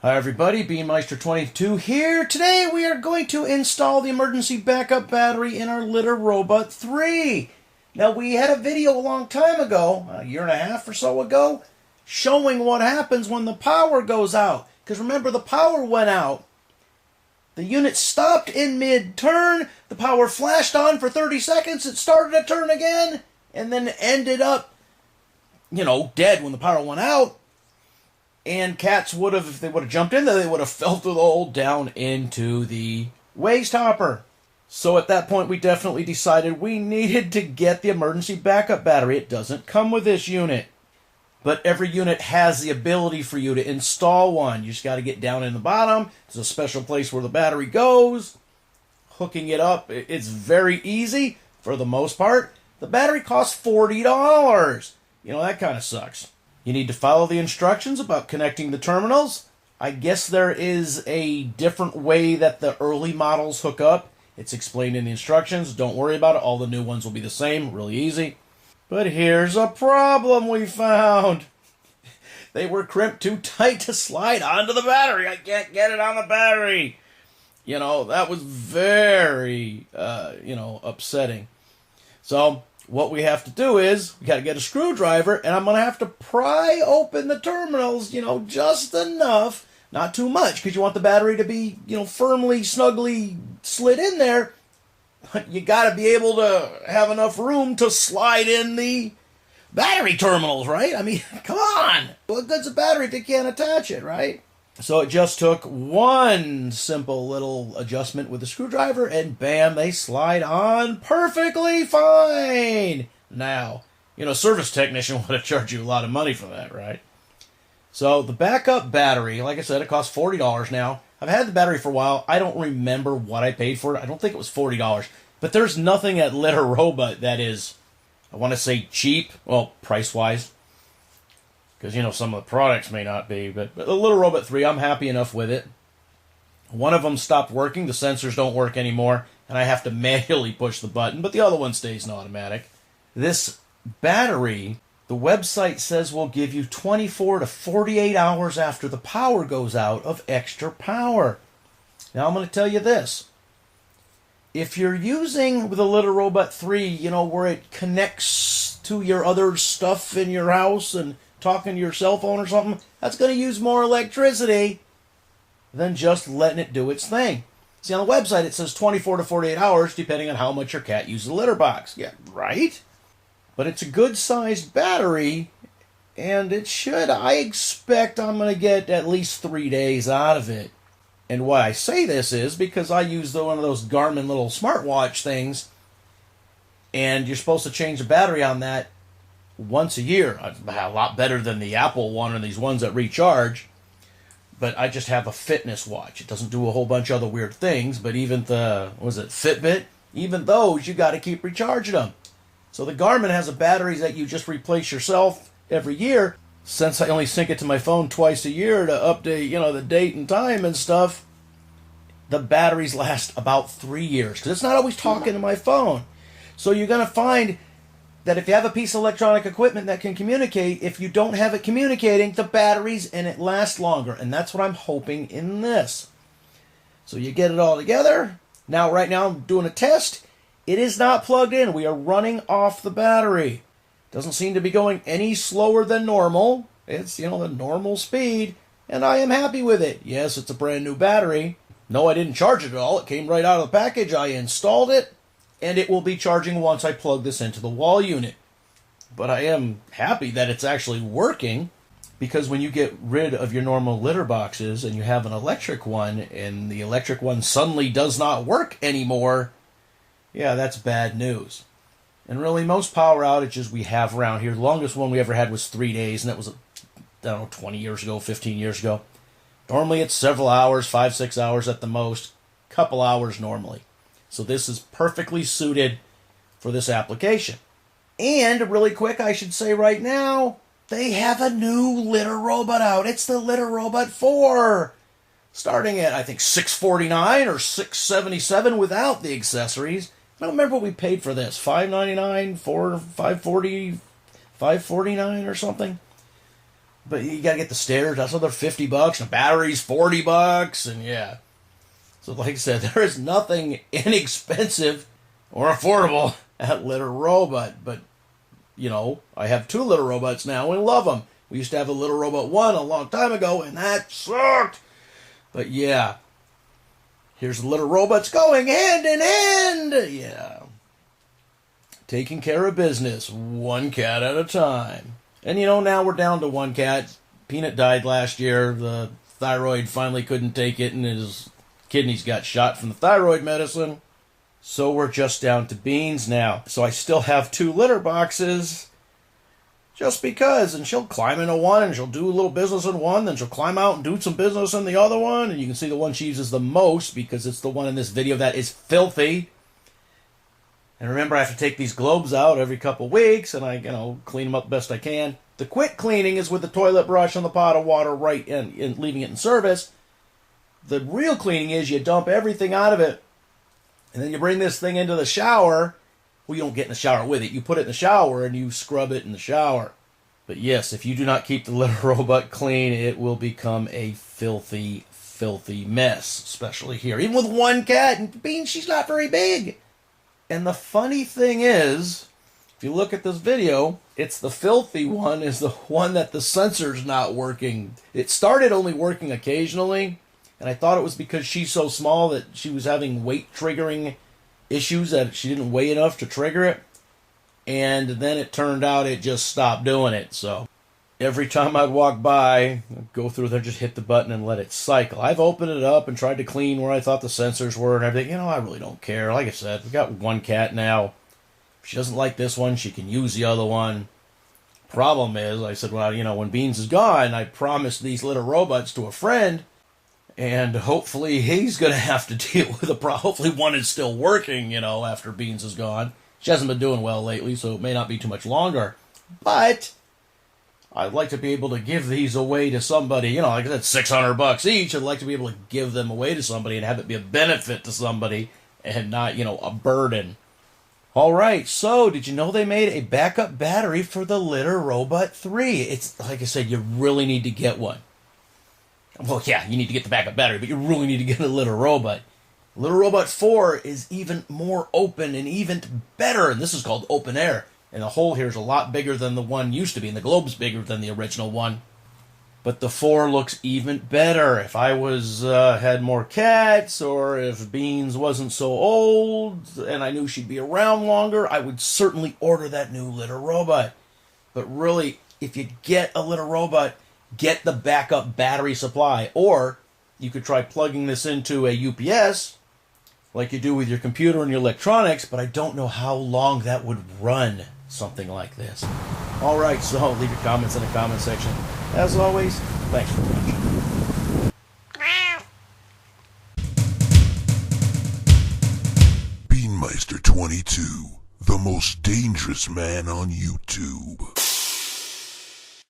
Hi everybody, BeanMeister22 here. Today we are going to install the emergency backup battery in our Litter Robot 3. Now we had a video a long time ago, a year and a half or so ago, showing what happens when the power goes out. Because remember, the power went out. The unit stopped in mid-turn, the power flashed on for 30 seconds, it started to turn again, and then ended up, dead when the power went out. And cats would have, if they would have jumped in there, they would have fell through the hole down into the waste hopper. So at that point, we definitely decided we needed to get the emergency backup battery. It doesn't come with this unit, but every unit has the ability for you to install one. You just got to get down in the bottom. There's a special place where the battery goes. Hooking it up, it's very easy for the most part. The battery costs $40. That kind of sucks. You need to follow the instructions about connecting the terminals. I guess there is a different way that the early models hook up. It's explained in the instructions. Don't worry about it. All the new ones will be the same. Really easy. But here's a problem we found. They were crimped too tight to slide onto the battery. I can't get it on the battery. That was very, upsetting. So what we have to do is, we got to get a screwdriver, and I'm going to have to pry open the terminals, just enough, not too much, because you want the battery to be, firmly, snugly slid in there. But you got to be able to have enough room to slide in the battery terminals, right? I mean, come on! What good's a battery if you can't attach it, right? So it just took one simple little adjustment with the screwdriver, and bam, they slide on perfectly fine. Now, service technician would have charged you a lot of money for that, right? So the backup battery, like I said, it costs $40 now. I've had the battery for a while. I don't remember what I paid for it. I don't think it was $40. But there's nothing at Litter Robot that is, I want to say cheap, well, price-wise. Because, some of the products may not be. But the Litter Robot 3, I'm happy enough with it. One of them stopped working. The sensors don't work anymore. And I have to manually push the button. But the other one stays in automatic. This battery, the website says, will give you 24 to 48 hours after the power goes out of extra power. Now, I'm going to tell you this. If you're using the Litter Robot 3, where it connects to your other stuff in your house and talking to your cell phone or something, that's going to use more electricity than just letting it do its thing. See, on the website it says 24 to 48 hours, depending on how much your cat uses the litter box. Yeah, right? But it's a good-sized battery, and I expect I'm going to get at least 3 days out of it. And why I say this is because I use one of those Garmin little smartwatch things, and you're supposed to change the battery on that once a year. A lot better than the Apple one or these ones that recharge. But I just have a fitness watch. It doesn't do a whole bunch of other weird things, but even the, Fitbit? Even those, you got to keep recharging them. So the Garmin has a battery that you just replace yourself every year. Since I only sync it to my phone twice a year to update, the date and time and stuff, the batteries last about 3 years. Because it's not always talking to my phone. So you're going to find that if you have a piece of electronic equipment that can communicate, if you don't have it communicating, the batteries in it last longer. And that's what I'm hoping in this. So you get it all together. Now, right now, I'm doing a test. It is not plugged in. We are running off the battery. Doesn't seem to be going any slower than normal. It's, the normal speed. And I am happy with it. Yes, it's a brand new battery. No, I didn't charge it at all. It came right out of the package. I installed it. And it will be charging once I plug this into the wall unit. But I am happy that it's actually working, because when you get rid of your normal litter boxes and you have an electric one, and the electric one suddenly does not work anymore, yeah, that's bad news. And really, most power outages we have around here, the longest one we ever had was 3 days, and that was, 20 years ago, 15 years ago. Normally it's several hours, 5-6 hours at the most, couple hours normally. So this is perfectly suited for this application. And really quick, I should say right now, they have a new Litter Robot out. It's the Litter Robot 4. Starting at, I think, $649 or $677 without the accessories. I don't remember what we paid for this. $599, $540, $549 or something. But you gotta get the stairs. That's another $50. The battery's $40, and yeah. So like I said, there is nothing inexpensive or affordable at Litter Robot. But, you know, I have 2 Litter Robots now and love them. We used to have a Litter Robot 1 a long time ago, and that sucked. But yeah, here's the Litter Robots going hand in hand. Yeah. Taking care of business, 1 cat at a time. And you know, now we're down to 1 cat. Peanut died last year. The thyroid finally couldn't take it, and his kidneys got shot from the thyroid medicine. So we're just down to Beans now. So I still have 2 litter boxes just because. And she'll climb into one, and she'll do a little business in one, then she'll climb out and do some business in the other one. And you can see the one she uses the most because it's the one in this video that is filthy. And remember, I have to take these globes out every couple weeks, and I, clean them up best I can. The quick cleaning is with the toilet brush and the pot of water right in leaving it in service. The real cleaning is you dump everything out of it, and then you bring this thing into the shower. Well, you don't get in the shower with it. You put it in the shower, and you scrub it in the shower. But yes, if you do not keep the Litter Robot clean, it will become a filthy, filthy mess, especially here. Even with 1 cat, and Beans, she's not very big. And the funny thing is, if you look at this video, it's the filthy one is the one that the sensor's not working. It started only working occasionally, and I thought it was because she's so small that she was having weight triggering issues, that she didn't weigh enough to trigger it. And then it turned out it just stopped doing it. So every time I'd walk by, I'd go through there, just hit the button and let it cycle. I've opened it up and tried to clean where I thought the sensors were and everything. I really don't care. Like I said, we've got 1 cat now. If she doesn't like this one, she can use the other one. Problem is, I said, well, when Beans is gone, I promised these Litter Robots to a friend, and hopefully he's going to have to deal with a problem. Hopefully one is still working, after Beans is gone. She hasn't been doing well lately, so it may not be too much longer. But I'd like to be able to give these away to somebody, like I said, $600 each. I'd like to be able to give them away to somebody and have it be a benefit to somebody and not, a burden. All right, so did you know they made a backup battery for the Litter Robot 3? It's, like I said, you really need to get one. Well, yeah, you need to get the backup battery, but you really need to get a Litter Robot. Litter Robot 4 is even more open and even better, and this is called open air. And the hole here is a lot bigger than the one used to be, and the globe's bigger than the original one. But the 4 looks even better. If I had more cats, or if Beans wasn't so old, and I knew she'd be around longer, I would certainly order that new Litter Robot. But really, if you get a Litter Robot, get the backup battery supply. Or you could try plugging this into a UPS, like you do with your computer and your electronics, but I don't know how long that would run something like this. All right, so leave your comments in the comment section. As always, thanks for watching. Beanmeister 22, the most dangerous man on YouTube.